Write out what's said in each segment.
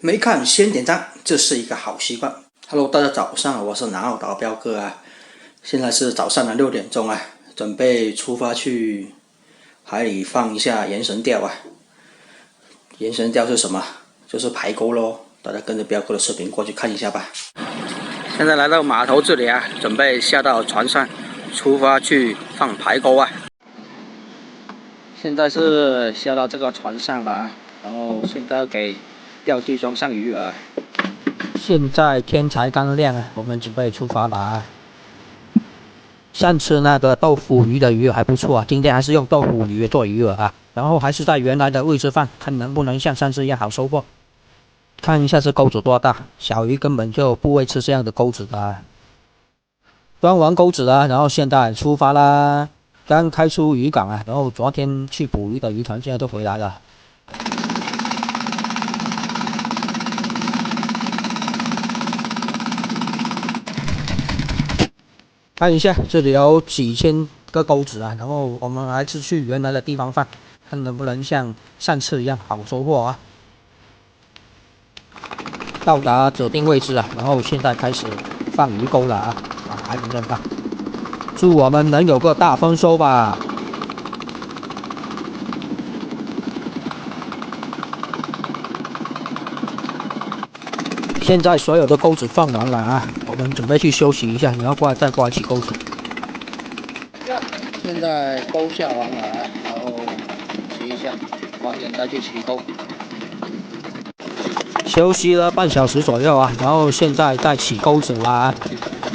没看先点赞，这是一个好习惯。Hello， 大家早上，我是南澳岛彪哥啊。现在是早上的6点钟啊，准备出发去海里放一下延绳钓啊。延绳钓是什么？就是排钩咯。大家跟着彪哥的视频过去看一下吧。现在来到码头这里啊，准备下到船上，出发去放排钩啊。现在是下到这个船上了啊，然后现在给钓具装上鱼饵。现在天才刚亮啊，我们准备出发了啊。上次那个豆腐鱼的鱼饵还不错啊，今天还是用豆腐鱼做鱼饵啊，然后还是在原来的位置放，看能不能像上次一样好收获。看一下这钩子多大，小鱼根本就不会吃这样的钩子的啊。装完钩子了，然后现在出发啦。刚开出渔港啊，然后昨天去捕鱼的渔船现在都回来了。看一下，这里有几千个钩子啊，然后我们还是去原来的地方放，看能不能像上次一样好收获啊。到达指定位置啊，然后现在开始放鱼钩了啊，还能再放。祝我们能有个大丰收吧！现在所有的钩子放完了啊，我们准备去休息一下，然后再过来起钩子。现在钩下完了啊，然后洗一下，晚点再去起钩。休息了半小时左右啊，然后现在再起钩子啦。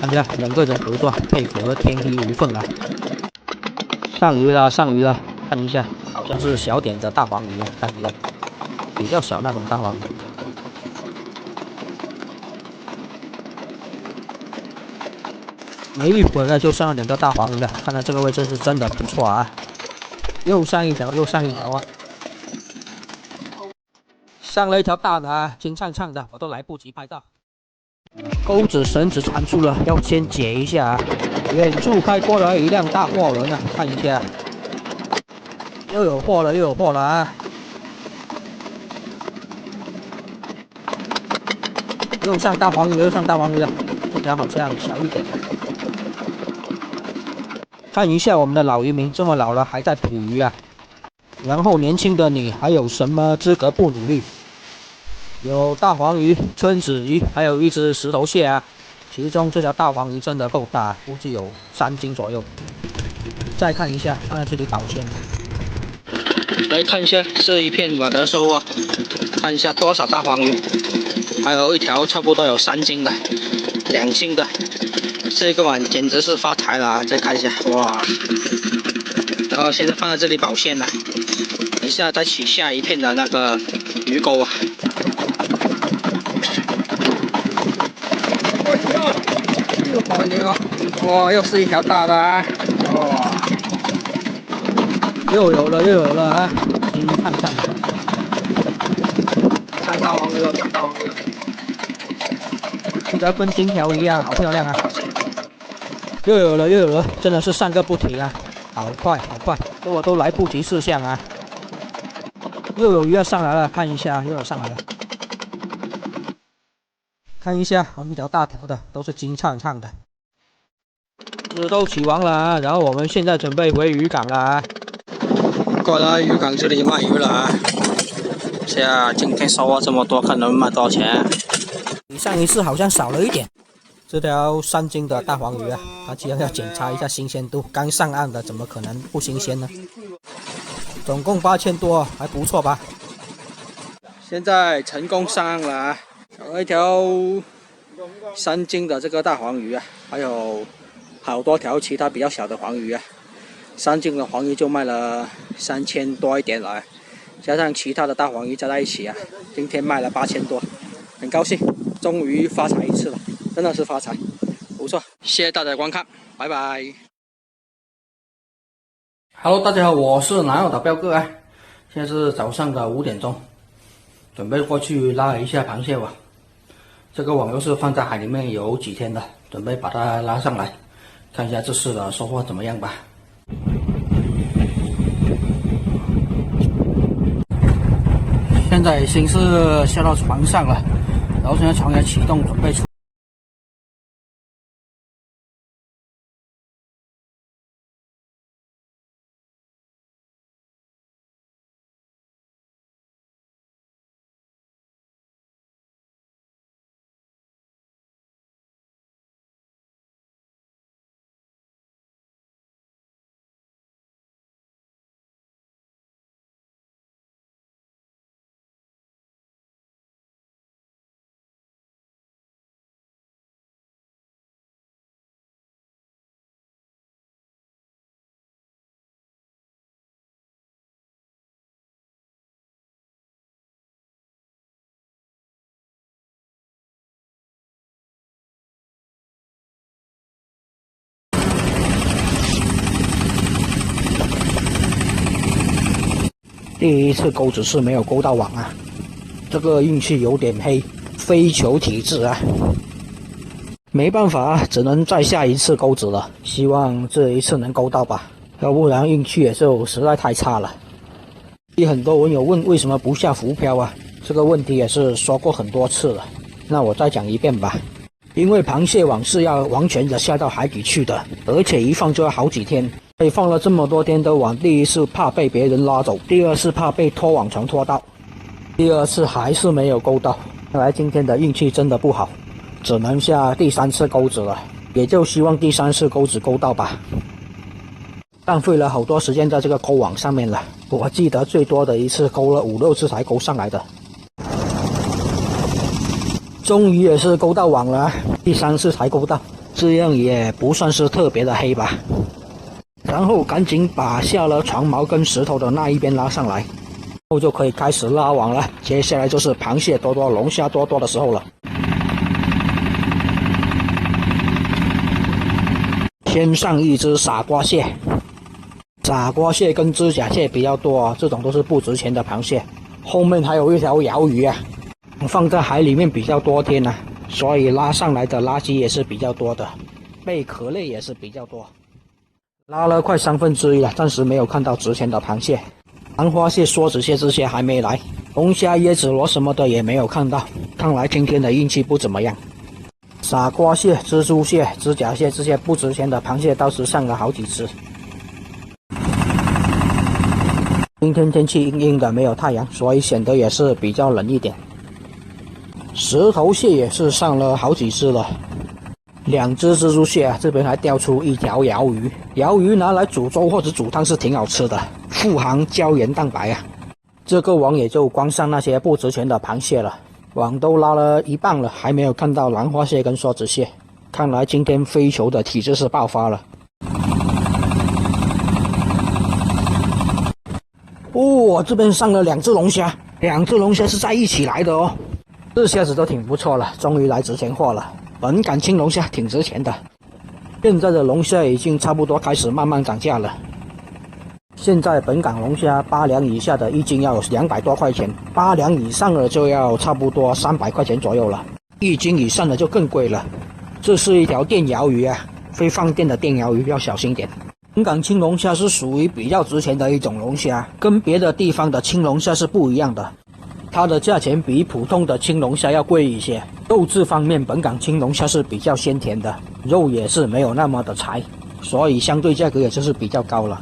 看一下两个人合作，配合天衣无缝啊。上鱼了，上鱼了，看一下，好像是小点的大黄鱼啊，看一下，比较小那种大黄鱼。没一会儿呢，就上了2个大黄鱼了，看来这个位置是真的不错啊。又上一条，又上一条啊！上了一条大的啊，金灿灿的，我都来不及拍照。钩子绳子缠住了，要先解一下啊。远处开过来一辆大货轮啊，看一下，又有货了，又有货了啊！又上大黄鱼，又上大黄鱼了，这条好像小一点。看一下我们的老渔民，这么老了还在捕鱼啊。然后年轻的你还有什么资格不努力？有大黄鱼、春子鱼，还有一只石头蟹啊。其中这条大黄鱼真的够大，估计有3斤左右。再看一下，放在这里保鲜。来看一下这一片我的收获，看一下多少大黄鱼，还有一条差不多有3斤的，2斤的。这个碗简直是发财了啊！再看一下，哇！然后现在放在这里保鲜了，等一下再起下一片的那个鱼钩啊。好牛！哇，又是一条大的啊！哇，又有了，又有了啊！你看看，上大黄鱼了，上大黄鱼了，这跟金条一样，好漂亮啊！又有了，又有了，真的是上个不停啊！好快，好快，我都来不及试相啊！又有鱼要上来了，看一下，又有上来了。看一下，我们一条大条的，都是金灿灿的。都起完了啊，然后我们现在准备回渔港了啊。过来渔港这里卖鱼了啊！今天收获这么多，看能卖多少钱。比上一次好像少了一点。这条3斤的大黄鱼啊，它既然要检查一下新鲜度，刚上岸的怎么可能不新鲜呢？总共8000多，还不错吧？现在成功上岸了啊，找了一条3斤的这个大黄鱼啊，还有好多条其他比较小的黄鱼啊。3斤的黄鱼就卖了3000多一点了，加上其他的大黄鱼加在一起啊，今天卖了8000多，很高兴，终于发财一次了，真的是发财，不错。谢谢大家观看，拜拜。Hello， 大家好，我是南澳岛彪哥啊，现在是早上的5点钟，准备过去拉一下螃蟹网。这个网又是放在海里面有几天的，准备把它拉上来，看一下这次的收获怎么样吧。现在已经是下到床上了，然后现在床也启动，准备出。第一次钩只是没有钩到网啊，这个运气有点黑，非球体质啊，没办法啊，只能再下一次钩子了。希望这一次能钩到吧，要不然运气也就实在太差了。很多网友问为什么不下浮漂啊，这个问题也是说过很多次了，那我再讲一遍吧。因为螃蟹网是要完全的下到海底去的，而且一放就要好几天。所以放了这么多天的网，第一是怕被别人拉走，第二是怕被拖网船拖到，第二次还是没有钩到。看来今天的运气真的不好，只能下第三次钩子了，也就希望第三次钩子钩到吧。浪费了好多时间在这个钩网上面了，我记得最多的一次钩了5、6次才钩上来的。终于也是钩到网了，第3次才钩到，这样也不算是特别的黑吧。然后赶紧把下了船锚跟石头的那一边拉上来，后就可以开始拉网了。接下来就是螃蟹多多、龙虾多多的时候了。先上一只傻瓜蟹，傻瓜蟹跟指甲蟹比较多，这种都是不值钱的螃蟹。后面还有一条鳐鱼啊，放在海里面比较多天啊，所以拉上来的垃圾也是比较多的，贝壳类也是比较多。拉了快1/3了，暂时没有看到值钱的螃蟹。兰花蟹、梭子蟹这些还没来，龙虾、椰子螺什么的也没有看到。看来今天的运气不怎么样。傻瓜蟹、蜘蛛蟹、指甲蟹这些不值钱的螃蟹倒是上了好几只。今天天气阴阴的，没有太阳，所以显得也是比较冷一点。石头蟹也是上了好几只了。2只蜘蛛蟹啊，这边还钓出一条鳐鱼。鳐鱼拿来煮粥或者煮汤是挺好吃的，富含胶原蛋白啊。这个网也就光上那些不值钱的螃蟹了，网都拉了一半了，还没有看到兰花蟹跟梭子蟹。看来今天飞球的体质是爆发了。哦，这边上了2只龙虾，2只龙虾是在一起来的哦。这下子都挺不错了，终于来值钱货了。本港青龙虾挺值钱的，现在的龙虾已经差不多开始慢慢涨价了。现在本港龙虾8两以下的一斤要200多块钱，8两以上的就要差不多300块钱左右了，1斤以上的就更贵了。这是一条电鳐鱼啊，会放电的电鳐鱼，要小心点。本港青龙虾是属于比较值钱的一种龙虾，跟别的地方的青龙虾是不一样的。它的价钱比普通的青龙虾要贵一些，肉质方面本港青龙虾是比较鲜甜的，肉也是没有那么的柴，所以相对价格也就是比较高了。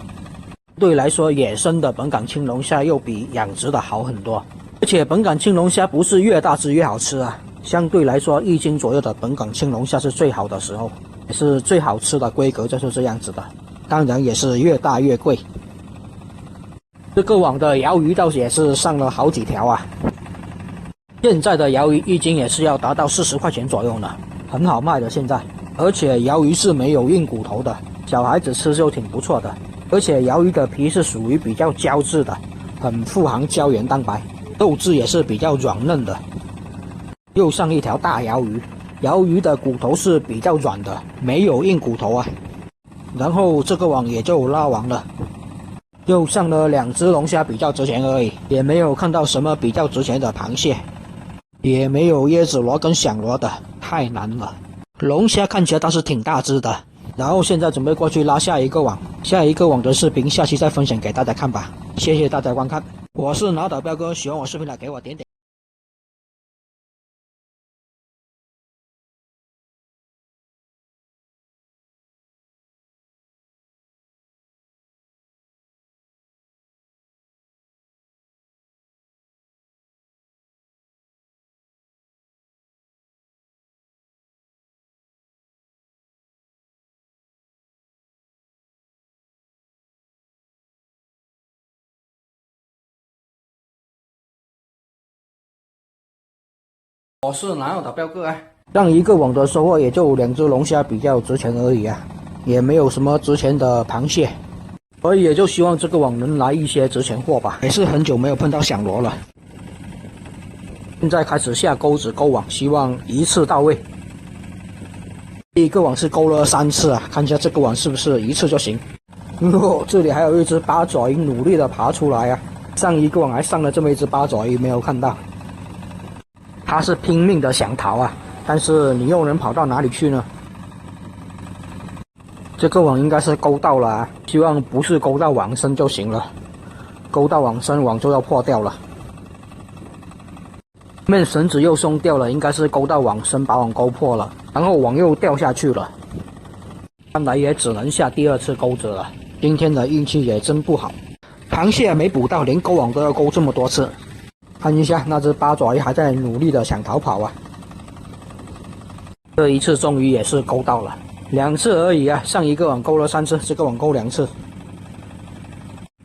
对来说，野生的本港青龙虾又比养殖的好很多，而且本港青龙虾不是越大只越好吃啊，相对来说1斤左右的本港青龙虾是最好的时候，也是最好吃的规格就是这样子的，当然也是越大越贵。这个网的鳐鱼倒是也是上了好几条啊，现在的鳐鱼1斤也是要达到40块钱左右呢，很好卖的现在。而且鳐鱼是没有硬骨头的，小孩子吃就挺不错的。而且鳐鱼的皮是属于比较胶质的，很富含胶原蛋白，肉质也是比较软嫩的。又上一条大鳐鱼，鳐鱼的骨头是比较软的，没有硬骨头啊。然后这个网也就拉完了。又上了2只龙虾比较值钱而已，也没有看到什么比较值钱的螃蟹，也没有椰子螺跟响螺的，太难了。龙虾看起来倒是挺大只的，然后现在准备过去拉下一个网，下一个网的视频下期再分享给大家看吧。谢谢大家观看。我是拿岛彪哥，喜欢我视频的给我点点。我是拿岛彪哥啊。上一个网的收获也就2只龙虾比较值钱而已啊，也没有什么值钱的螃蟹，所以也就希望这个网能来一些值钱货吧。也是很久没有碰到响螺了，现在开始下钩子勾网，希望一次到位。第一个网是勾了3次啊，看一下这个网是不是一次就行。这里还有一只八爪鱼努力的爬出来啊，上一个网还上了这么一只八爪鱼，没有看到。他是拼命的想逃啊，但是你又能跑到哪里去呢？这个网应该是勾到了啊，希望不是勾到网身就行了，勾到网身网就要破掉了。面绳子又松掉了，应该是勾到网身把网勾破了，然后网又掉下去了。看来也只能下第2次钩子了，今天的运气也真不好，螃蟹没捕到，连勾网都要勾这么多次。看一下那只八爪鱼还在努力的想逃跑啊，这一次终于也是勾到了，2次而已啊，上一个网勾了3次，这个网勾2次。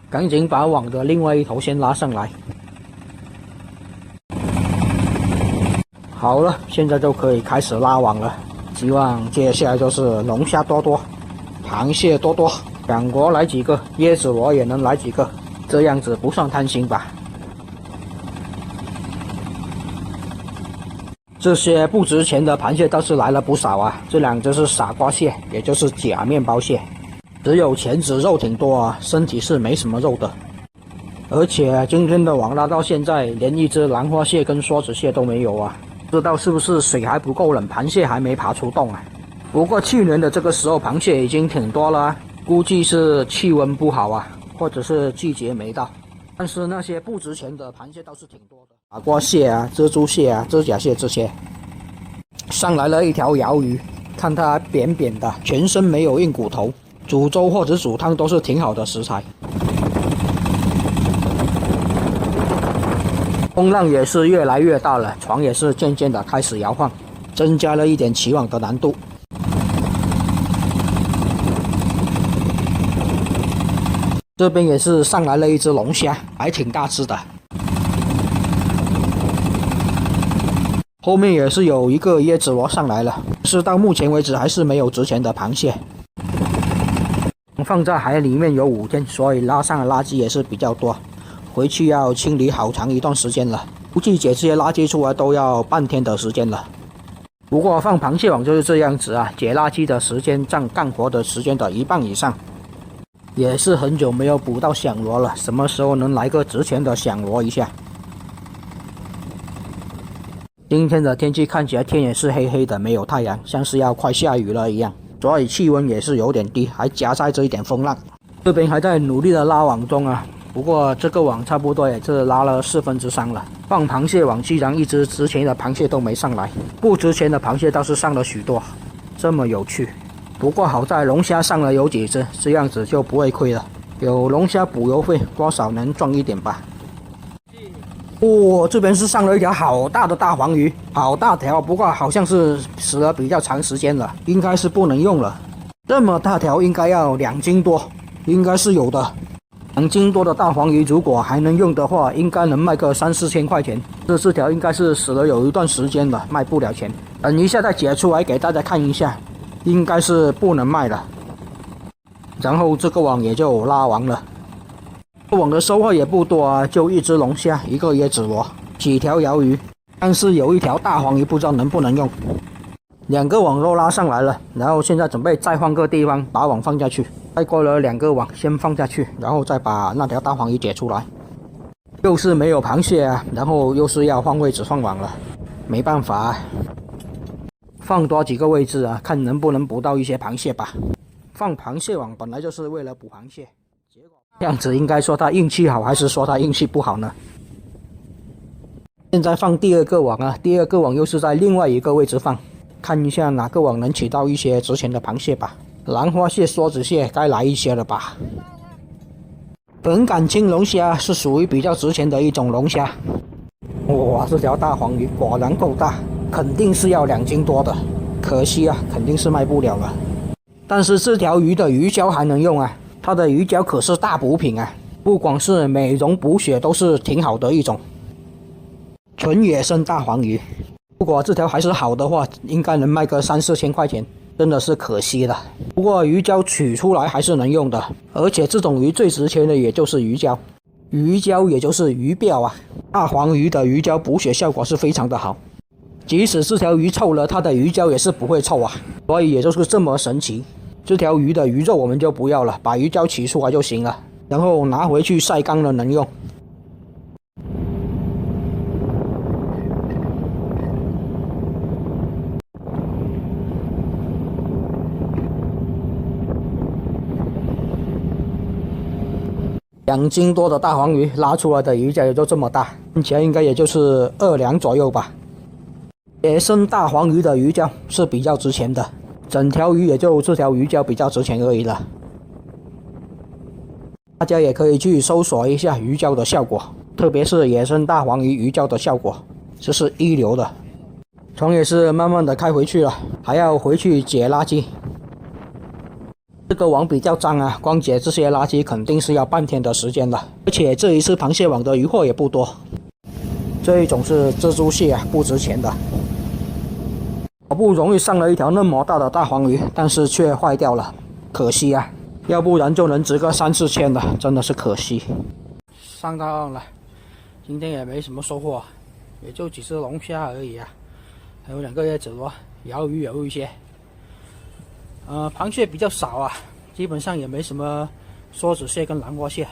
赶紧把网的另外一头先拉上来。好了，现在就可以开始拉网了，希望接下来就是龙虾多多，螃蟹多多，响螺来几个，椰子螺也能来几个，这样子不算贪心吧。这些不值钱的螃蟹倒是来了不少啊，这2只是傻瓜蟹，也就是假面包蟹，只有钳子肉挺多啊，身体是没什么肉的。而且今天的网拉到现在，连一只兰花蟹跟梭子蟹都没有啊，不知道是不是水还不够冷，螃蟹还没爬出洞啊。不过去年的这个时候螃蟹已经挺多了啊，估计是气温不好啊，或者是季节没到。但是那些不值钱的螃蟹倒是挺多的，傻瓜蟹啊、蜘蛛蟹啊、指甲蟹这些。上来了一条鳐鱼，看它扁扁的，全身没有硬骨头，煮粥或者煮汤都是挺好的食材。风浪也是越来越大了，船也是渐渐的开始摇晃，增加了一点起网的难度。这边也是上来了一只龙虾，还挺大只的。后面也是有一个椰子螺上来了，是到目前为止还是没有值钱的螃蟹。放在海里面有5天，所以拉上的垃圾也是比较多，回去要清理好长一段时间了，估计解这些垃圾出来都要半天的时间了。不过放螃蟹网就是这样子啊，解垃圾的时间占干活的时间的1半以上。也是很久没有捕到响螺了，什么时候能来个值钱的响螺一下？今天的天气看起来天也是黑黑的，没有太阳，像是要快下雨了一样，所以气温也是有点低，还夹杂着一点风浪。这边还在努力的拉网中啊，不过这个网差不多也是拉了3/4了。放螃蟹网居然一只值钱的螃蟹都没上来，不值钱的螃蟹倒是上了许多，这么有趣。不过好在龙虾上了有几只，这样子就不会亏了。有龙虾补邮费，多少能赚一点吧。这边是上了一条好大的大黄鱼，好大条，不过好像是死了比较长时间了，应该是不能用了。这么大条应该要2斤多，应该是有的。2斤多的大黄鱼如果还能用的话，应该能卖个3-4千块钱。这条应该是死了有一段时间了，卖不了钱。等一下再解出来给大家看一下。应该是不能卖了，然后这个网也就拉完了。这网的收获也不多啊，就1只龙虾，1个椰子螺，几条鳐鱼，但是有一条大黄鱼不知道能不能用。2个网都拉上来了，然后现在准备再换个地方把网放下去。再过了2个网先放下去，然后再把那条大黄鱼解出来。又是没有螃蟹啊，然后又是要换位置放网了，没办法啊。放多几个位置啊，看能不能捕到一些螃蟹吧。放螃蟹网本来就是为了捕螃蟹，结果这样子应该说他运气好，还是说他运气不好呢？现在放第二个网啊，第二个网又是在另外一个位置放，看一下哪个网能取到一些值钱的螃蟹吧。兰花蟹、梭子蟹该来一些了吧？本港青龙虾是属于比较值钱的一种龙虾。哇，这条大黄鱼果然够大，肯定是要2斤多的。可惜啊，肯定是卖不了了。但是这条鱼的鱼胶还能用啊，它的鱼胶可是大补品啊，不光是美容补血，都是挺好的一种。纯野生大黄鱼，如果这条还是好的话，应该能卖个3、4千块钱，真的是可惜了。不过鱼胶取出来还是能用的，而且这种鱼最值钱的也就是鱼胶，鱼胶也就是鱼鳔啊。大黄鱼的鱼胶补血效果是非常的好。即使这条鱼臭了，它的鱼胶也是不会臭啊，所以也就是这么神奇。这条鱼的鱼肉我们就不要了，把鱼胶取出来就行了，然后拿回去晒干了能用。2斤多的大黄鱼拉出来的鱼胶也就这么大，看起来应该也就是2两左右吧。野生大黄鱼的鱼胶是比较值钱的，整条鱼也就这条鱼胶比较值钱而已了。大家也可以去搜索一下鱼胶的效果，特别是野生大黄鱼鱼胶的效果，这是一流的。船也是慢慢的开回去了，还要回去捡垃圾。这个网比较脏啊，光捡这些垃圾肯定是要半天的时间的，而且这一次螃蟹网的鱼货也不多。这一种是蜘蛛蟹啊，不值钱的。好不容易上了一条那么大的大黄鱼，但是却坏掉了，可惜啊，要不然就能值个3、4千的，真的是可惜。上到岸了，今天也没什么收获，也就几只龙虾而已啊，还有2个叶子螺，鳐鱼有一些。螃蟹比较少啊，基本上也没什么梭子蟹跟兰花蟹。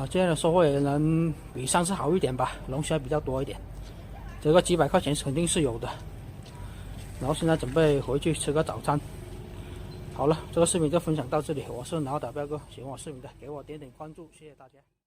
这样的收获也能比上次好一点吧，龙虾比较多一点。这个几百块钱肯定是有的。然后现在准备回去吃个早餐。好了，这个视频就分享到这里，我是脑打彪哥，喜欢我视频的给我点点关注，谢谢大家。